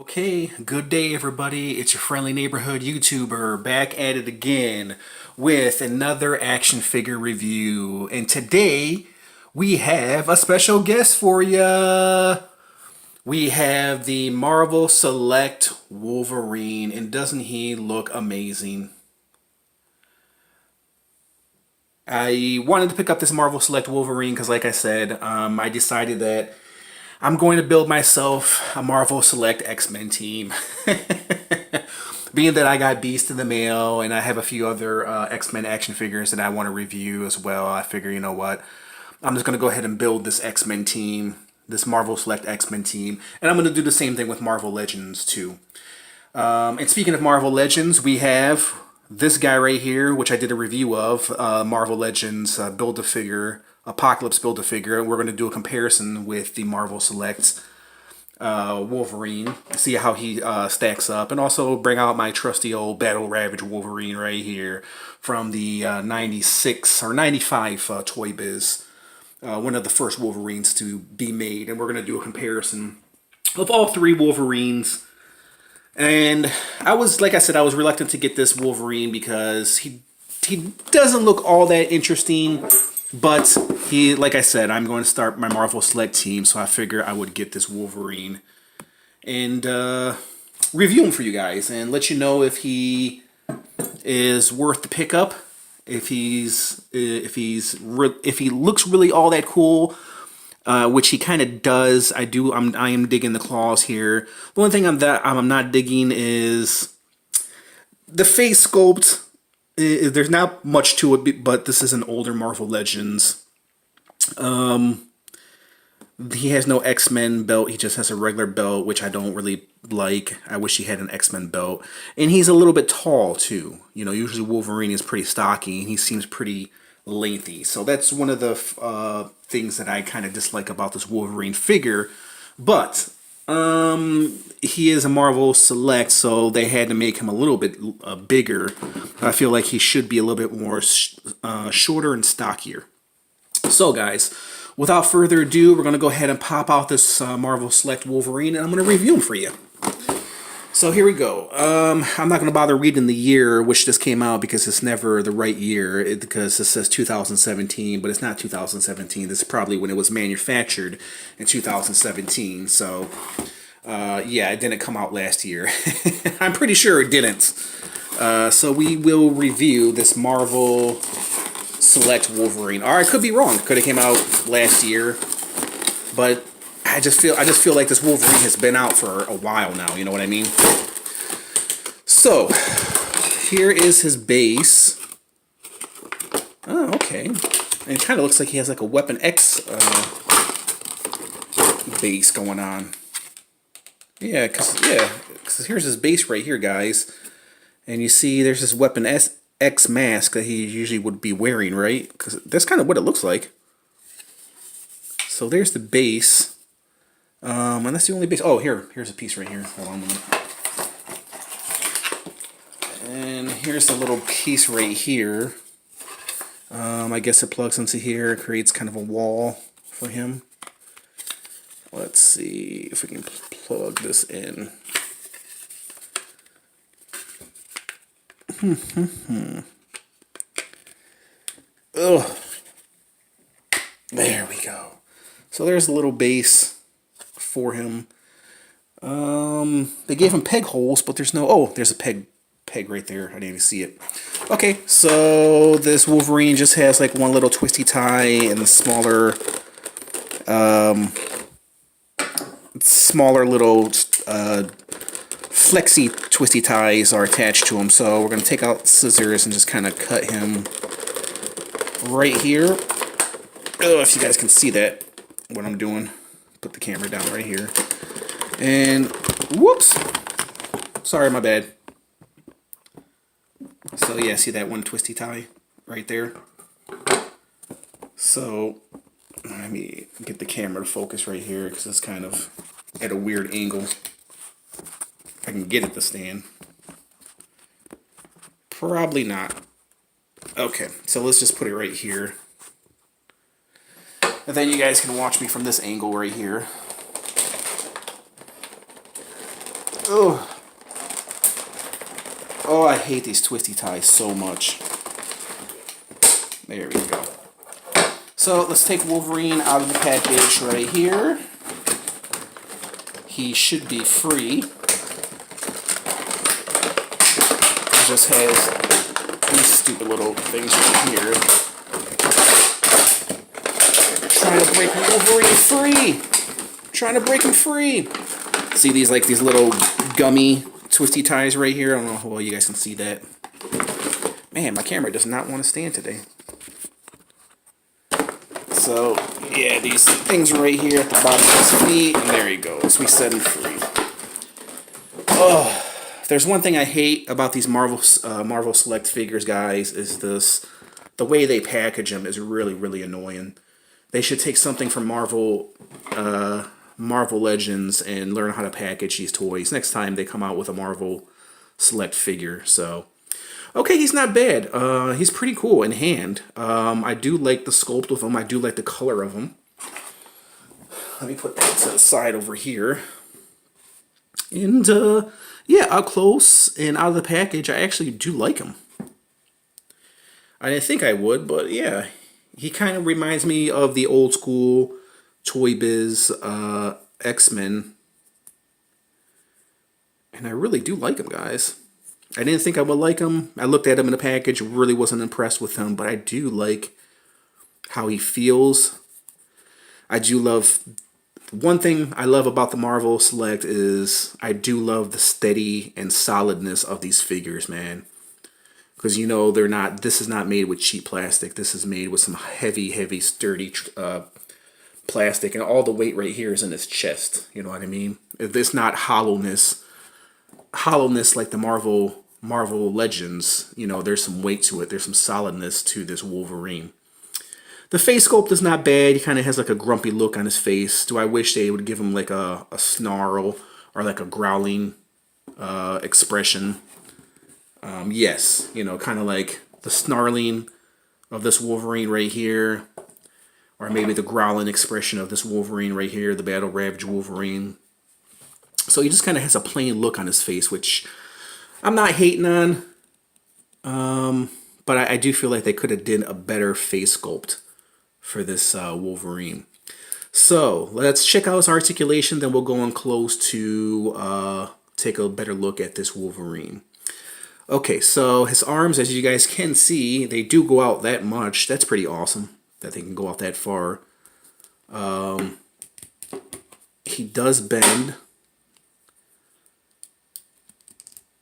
Okay, good day everybody. It's your friendly neighborhood YouTuber back at it again with another action figure review. And today we have a special guest for ya. We have the Marvel Select Wolverine, and doesn't he look amazing? I wanted to pick up this Marvel Select Wolverine because, like I said, I decided that I'm going to build myself a Marvel Select X-Men team. Being that I got Beast in the mail and I have a few other X-Men action figures that I want to review as well, I figure, you know what, I'm just going to go ahead and build this X-Men team, this Marvel Select X-Men team, and I'm going to do the same thing with Marvel Legends too. And speaking of Marvel Legends, we have this guy right here, which I did a review of, Marvel Legends Build-A-Figure, Apocalypse Build-A-Figure. We're going to do a comparison with the Marvel Select Wolverine, see how he stacks up, and also bring out my trusty old Battle Ravage Wolverine right here from the 96 or 95 Toy Biz. One of the first Wolverines to be made, and we're going to do a comparison of all three Wolverines. And I was, like I said, I was reluctant to get this Wolverine because he doesn't look all that interesting. But he, like I said, I'm going to start my Marvel Select team, so I figure I would get this Wolverine and review him for you guys and let you know if he is worth the pickup, if he looks really all that cool. Which he kind of does. I am digging the claws here. The only thing I'm not digging is the face sculpt. There's not much to it, but this is an older Marvel Legends. He has no X-Men belt. He just has a regular belt, which I don't really like. I wish he had an X-Men belt. And he's a little bit tall too. You know, usually Wolverine is pretty stocky, and he seems pretty lengthy. So that's one of the things that I kind of dislike about this Wolverine figure. But he is a Marvel Select, so they had to make him a little bit bigger. I feel like he should be a little bit more shorter and stockier. So guys, without further ado, we're going to go ahead and pop out this Marvel Select Wolverine, and I'm going to review him for you. So here we go. I'm not going to bother reading the year which this came out because it's never the right year, because it says 2017, but it's not 2017. This is probably when it was manufactured in 2017. So, yeah, it didn't come out last year. I'm pretty sure it didn't. So we will review this Marvel Select Wolverine. Or I could be wrong. It could have came out last year, but I just feel like this Wolverine has been out for a while now, you know what I mean? So, here is his base. Oh, okay. And it kind of looks like he has like a Weapon X base going on. Yeah, cause here's his base right here, guys. And you see there's this Weapon X mask that he usually would be wearing, right? Because that's kind of what it looks like. So there's the base. And that's the only base. Oh, here's a piece right here. Hold on a minute. And here's a little piece right here. I guess it plugs into here. It creates kind of a wall for him. Let's see if we can plug this in. Oh, there we go. So there's a little base for him. They gave him peg holes, but there's no... Oh, there's a peg right there. I didn't even see it. Okay, so this Wolverine just has like one little twisty tie, and the smaller little flexy twisty ties are attached to him. So we're going to take out scissors and just kind of cut him right here. Oh, if you guys can see that, what I'm doing. Put the camera down right here. And whoops. Sorry, my bad. So yeah, see that one twisty tie right there? So let me get the camera to focus right here because it's kind of at a weird angle. If I can get it to stand. Probably not. Okay, so let's just put it right here. And then you guys can watch me from this angle right here. Oh, oh, I hate these twisty ties so much. There we go. So let's take Wolverine out of the package right here. He should be free. He just has these stupid little things right here. Trying to break Wolverine free. Trying to break him free. See these little gummy twisty ties right here? I don't know how well you guys can see that. Man, my camera does not want to stand today. So, yeah, these things right here at the bottom of his feet, and there he goes. We set him free. Oh, if there's one thing I hate about these Marvel Select figures, guys, is the way they package them is really, really annoying. They should take something from Marvel Legends and learn how to package these toys next time they come out with a Marvel Select figure. So, okay, he's not bad. He's pretty cool in hand. I do like the sculpt of him. I do like the color of him. Let me put that to the side over here. And, yeah, up close and out of the package, I actually do like him. I didn't think I would, but yeah. He kind of reminds me of the old school Toy Biz X-Men. And I really do like him, guys. I didn't think I would like him. I looked at him in the package, really wasn't impressed with him, but I do like how he feels. I do love... One thing I love about the Marvel Select is I do love the steady and solidness of these figures, man. Because, you know, this is not made with cheap plastic. This is made with some heavy, heavy, sturdy plastic. And all the weight right here is in his chest. You know what I mean? It's not hollowness like the Marvel Legends. You know, there's some weight to it. There's some solidness to this Wolverine. The face sculpt is not bad. He kind of has like a grumpy look on his face. Do I wish they would give him like a snarl or like a growling expression? Yes, you know, kind of like the snarling of this Wolverine right here, or maybe the growling expression of this Wolverine right here, the Battle Ravaged Wolverine. So he just kind of has a plain look on his face, which I'm not hating on, but I do feel like they could have done a better face sculpt for this Wolverine. So let's check out his articulation, then we'll go on close to take a better look at this Wolverine. Okay, so his arms, as you guys can see, they do go out that much. That's pretty awesome that they can go out that far. He does bend.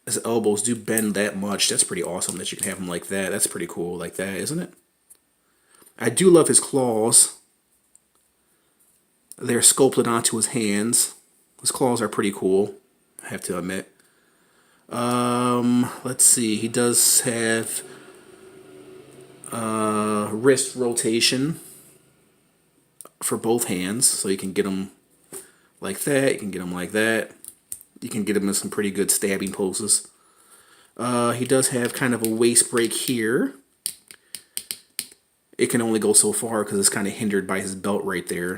His elbows do bend that much. That's pretty awesome that you can have him like that. That's pretty cool like that, isn't it? I do love his claws. They're sculpted onto his hands. His claws are pretty cool, I have to admit. Let's see. He does have wrist rotation for both hands, so you can get him like that. You can get him like that. You can get him in some pretty good stabbing poses. He does have kind of a waist break here. It can only go so far because it's kind of hindered by his belt right there.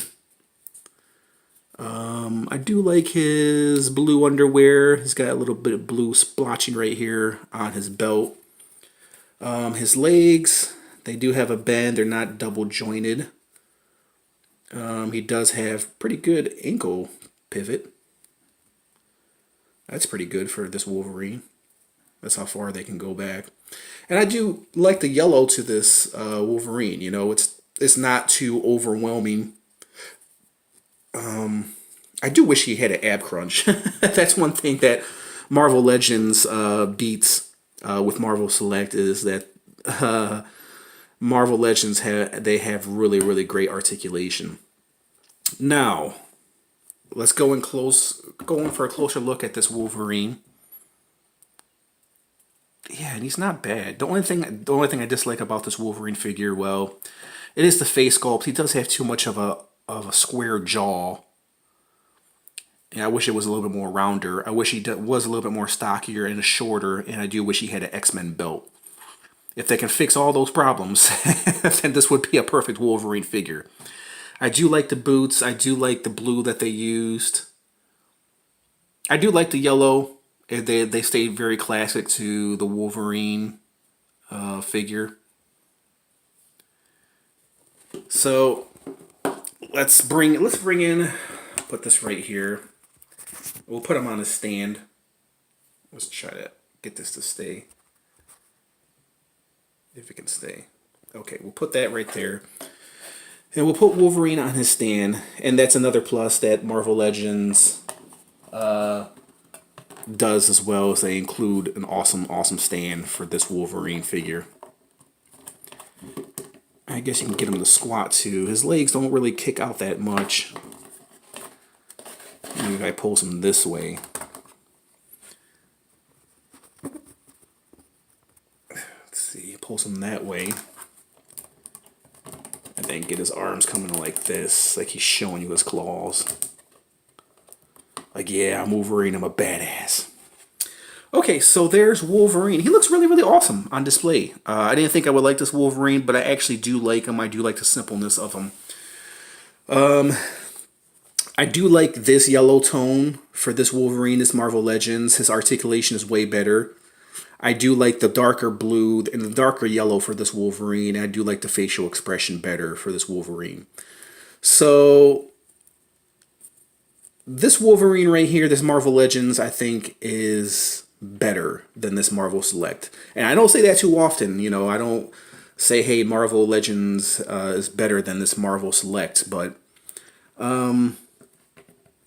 I do like his blue underwear. He's got a little bit of blue splotching right here on his belt. His legs, they do have a bend. They're not double jointed. He does have pretty good ankle pivot. That's pretty good for this Wolverine. That's how far they can go back. And I do like the yellow to this Wolverine. You know, it's not too overwhelming. I do wish he had an ab crunch. That's one thing that Marvel Legends beats with Marvel Select is that Marvel Legends have really, really great articulation. Now, let's go in for a closer look at this Wolverine. Yeah, and he's not bad. The only thing I dislike about this Wolverine figure, well, it is the face sculpt. He does have too much of a square jaw. And I wish it was a little bit more rounder. I wish he was a little bit more stockier and shorter, and I do wish he had an X-Men belt. If they can fix all those problems, then this would be a perfect Wolverine figure. I do like the boots. I do like the blue that they used. I do like the yellow. They stayed very classic to the Wolverine figure. So let's bring in, put this right here. We'll put him on a stand. Let's try to get this to stay. If it can stay. Okay, we'll put that right there. And we'll put Wolverine on his stand. And that's another plus that Marvel Legends does as well, as they include an awesome stand for this Wolverine figure. I guess you can get him to squat too. His legs don't really kick out that much. Maybe if I pulls him this way. Let's see, pulls him that way. And then get his arms coming like this, like he's showing you his claws. Like, yeah, I'm Wolverine, I'm a badass. Okay, so there's Wolverine. He looks really awesome on display. I didn't think I would like this Wolverine, but I actually do like him. I do like the simpleness of him. I do like this yellow tone for this Wolverine, this Marvel Legends. His articulation is way better. I do like the darker blue and the darker yellow for this Wolverine. I do like the facial expression better for this Wolverine. So this Wolverine right here, this Marvel Legends, I think is better than this Marvel Select. And I don't say that too often, you know, I don't say, hey, Marvel Legends is better than this Marvel Select, but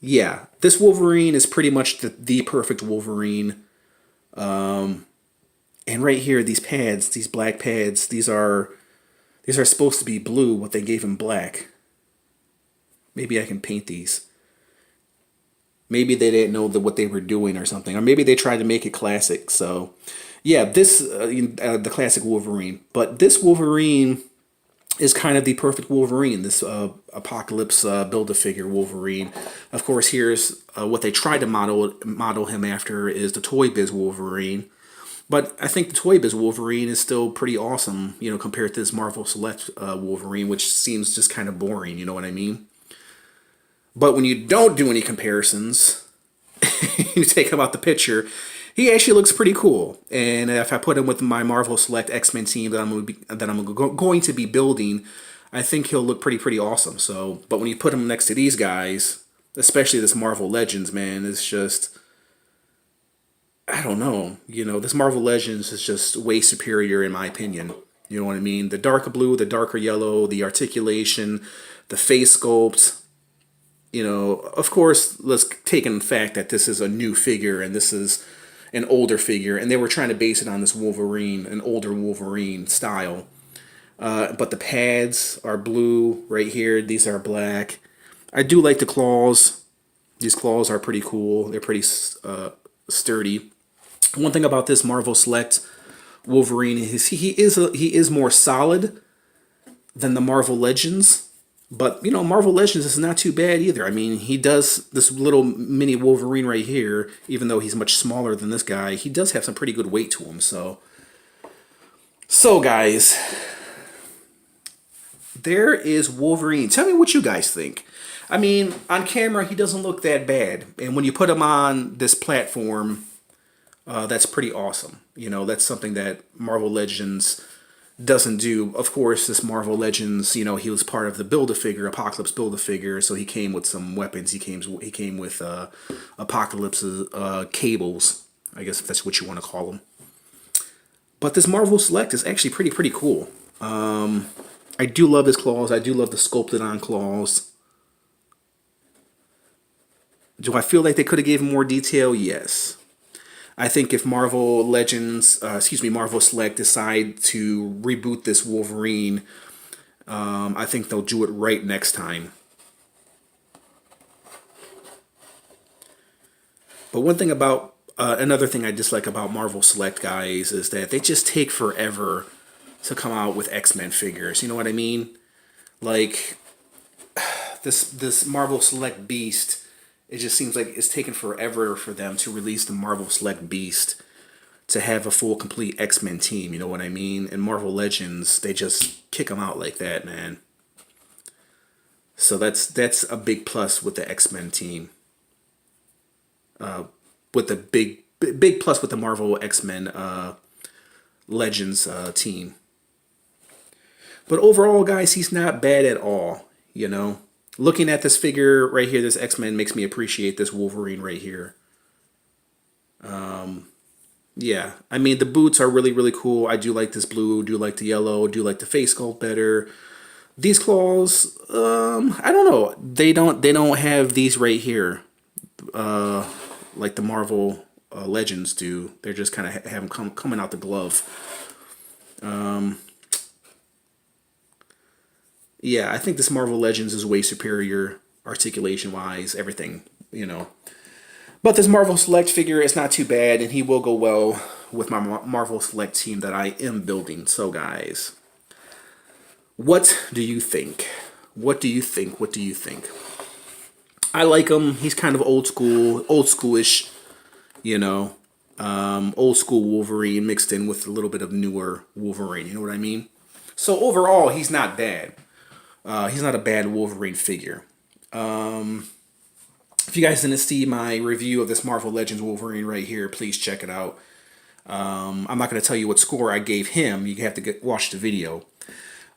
yeah, this Wolverine is pretty much the perfect Wolverine. And right here, these pads, these black pads, these are supposed to be blue, but they gave him black. Maybe I can paint these. Maybe they didn't know what they were doing or something. Or maybe they tried to make it classic. So, yeah, this, the classic Wolverine. But this Wolverine is kind of the perfect Wolverine. This Apocalypse Build-A-Figure Wolverine. Of course, here's what they tried to model him after is the Toy Biz Wolverine. But I think the Toy Biz Wolverine is still pretty awesome, you know, compared to this Marvel Select Wolverine, which seems just kind of boring, you know what I mean? But when you don't do any comparisons, you take him out the picture, he actually looks pretty cool. And if I put him with my Marvel Select X-Men team that I'm going to be building, I think he'll look pretty awesome. So, but when you put him next to these guys, especially this Marvel Legends, man, it's just, I don't know. You know, this Marvel Legends is just way superior in my opinion. You know what I mean? The darker blue, the darker yellow, the articulation, the face sculpt. You know, of course, let's take in the fact that this is a new figure and this is an older figure, and they were trying to base it on this Wolverine, an older Wolverine style. But the pads are blue right here. These are black. I do like the claws. These claws are pretty cool. They're pretty sturdy. One thing about this Marvel Select Wolverine is he is more solid than the Marvel Legends. But, you know, Marvel Legends is not too bad either. I mean, he does this little mini Wolverine right here, even though he's much smaller than this guy, he does have some pretty good weight to him. So guys, there is Wolverine. Tell me what you guys think. I mean, on camera, he doesn't look that bad. And when you put him on this platform, that's pretty awesome. You know, that's something that Marvel Legends doesn't do. Of course, this Marvel Legends, you know, he was part of the Build-A-Figure, Apocalypse Build-A-Figure, so he came with some weapons. He came with Apocalypse's cables, I guess if that's what you want to call them. But this Marvel Select is actually pretty cool. I do love his claws. I do love the sculpted on claws. Do I feel like they could have given more detail? Yes. I think if Marvel Legends, Marvel Select decide to reboot this Wolverine, I think they'll do it right next time. But one thing about, another thing I dislike about Marvel Select, guys, is that they just take forever to come out with X-Men figures. You know what I mean? Like, this Marvel Select Beast, it just seems like it's taken forever for them to release the Marvel Select Beast to have a full, complete X-Men team. You know what I mean? And Marvel Legends, they just kick them out like that, man. So that's a big plus with the X-Men team. with the big plus with the Marvel X-Men Legends team. But overall, guys, he's not bad at all, you know. Looking at this figure right here, this X-Men makes me appreciate this Wolverine right here. Yeah, I mean, the boots are really, really cool. I do like this blue, do like the yellow, do like the face sculpt better. These claws, I don't know. They don't have these right here, like the Marvel Legends do. They're just kind of have them coming out the glove. Yeah, I think this Marvel Legends is way superior articulation-wise, everything, you know. But this Marvel Select figure is not too bad, and he will go well with my Marvel Select team that I am building. So, guys, what do you think? What do you think? What do you think? I like him. He's kind of old schoolish, you know. Old school Wolverine mixed in with a little bit of newer Wolverine. You know what I mean? So overall, he's not bad. He's not a bad Wolverine figure. If you guys didn't see my review of this Marvel Legends Wolverine right here, please check it out. I'm not going to tell you what score I gave him. You have to watch the video.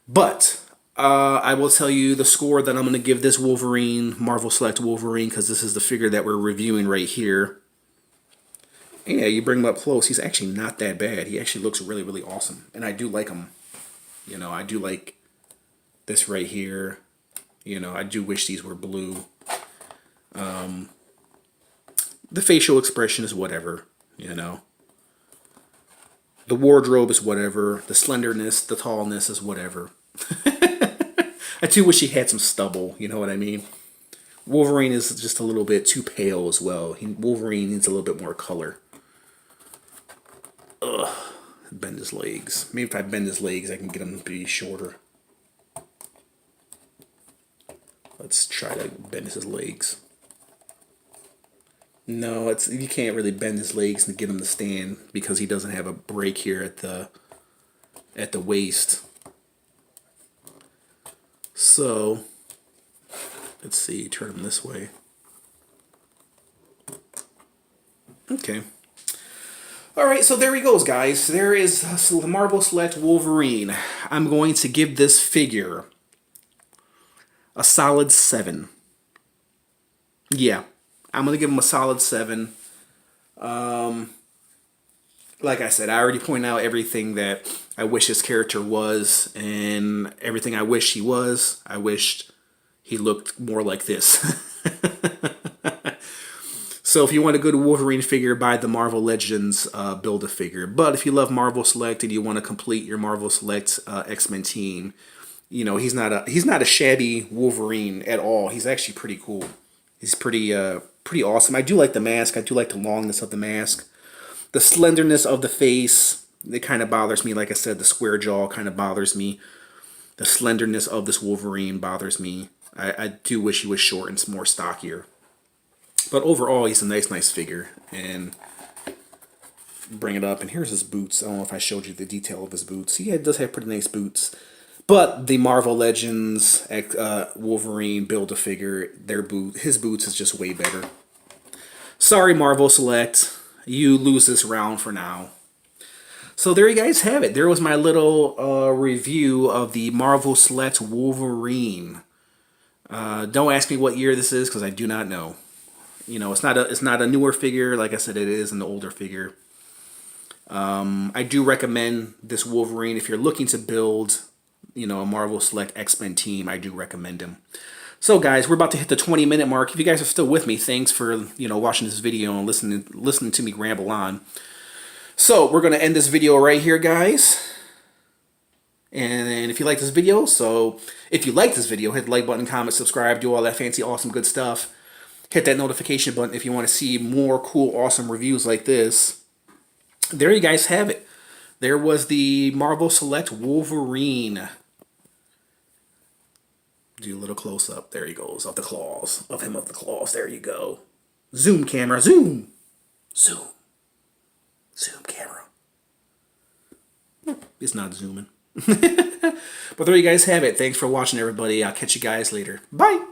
But I will tell you the score that I'm going to give this Wolverine, Marvel Select Wolverine, because this is the figure that we're reviewing right here. Yeah, you bring him up close. He's actually not that bad. He actually looks really, really awesome. And I do like him. You know, I do like this right here. You know, I do wish these were blue. The facial expression is whatever, you know. The wardrobe is whatever. The slenderness, the tallness is whatever. I do wish he had some stubble, you know what I mean? Wolverine is just a little bit too pale as well. Wolverine needs a little bit more color. Ugh, bend his legs. Maybe if I bend his legs, I can get him to be shorter. Let's try to bend his legs. No, you can't really bend his legs and get him to stand because he doesn't have a break here at the waist. So, let's see, turn him this way. Okay. Alright, so there he goes, guys. There is the Marvel Select Wolverine. I'm going to give this figure a solid 7. Yeah, I'm going to give him a solid 7. Like I said, I already pointed out everything that I wish his character was, and everything I wish he was. I wished he looked more like this. So if you want a good Wolverine figure, buy the Marvel Legends Build-A-Figure. But if you love Marvel Select and you want to complete your Marvel Select X-Men team, you know, he's not a shabby Wolverine at all. He's actually pretty cool. He's pretty awesome. I do like the mask. I do like the longness of the mask. The slenderness of the face, it kind of bothers me. Like I said, the square jaw kind of bothers me. The slenderness of this Wolverine bothers me. I do wish he was short and more stockier. But overall, he's a nice figure. And bring it up. And here's his boots. I don't know if I showed you the detail of his boots. He does have pretty nice boots. But the Marvel Legends Wolverine Build-A-Figure, his boots is just way better. Sorry, Marvel Select. You lose this round for now. So there you guys have it. There was my little review of the Marvel Select Wolverine. Don't ask me what year this is because I do not know. You know, it's not a newer figure. Like I said, it is an older figure. I do recommend this Wolverine if you're looking to build, you know, a Marvel Select X-Men team. I do recommend him. So guys, we're about to hit the 20-minute mark. If you guys are still with me, thanks for, you know, watching this video and listening to me ramble on. So we're going to end this video right here, guys. And if you like this video, hit the like button, comment, subscribe, do all that fancy, awesome, good stuff. Hit that notification button if you want to see more cool, awesome reviews like this. There you guys have it. There was the Marvel Select Wolverine. Do a little close-up. There he goes, of the claws. Of the claws. There you go. Zoom camera. Zoom. Zoom. Zoom camera. It's not zooming. But there you guys have it. Thanks for watching, everybody. I'll catch you guys later. Bye.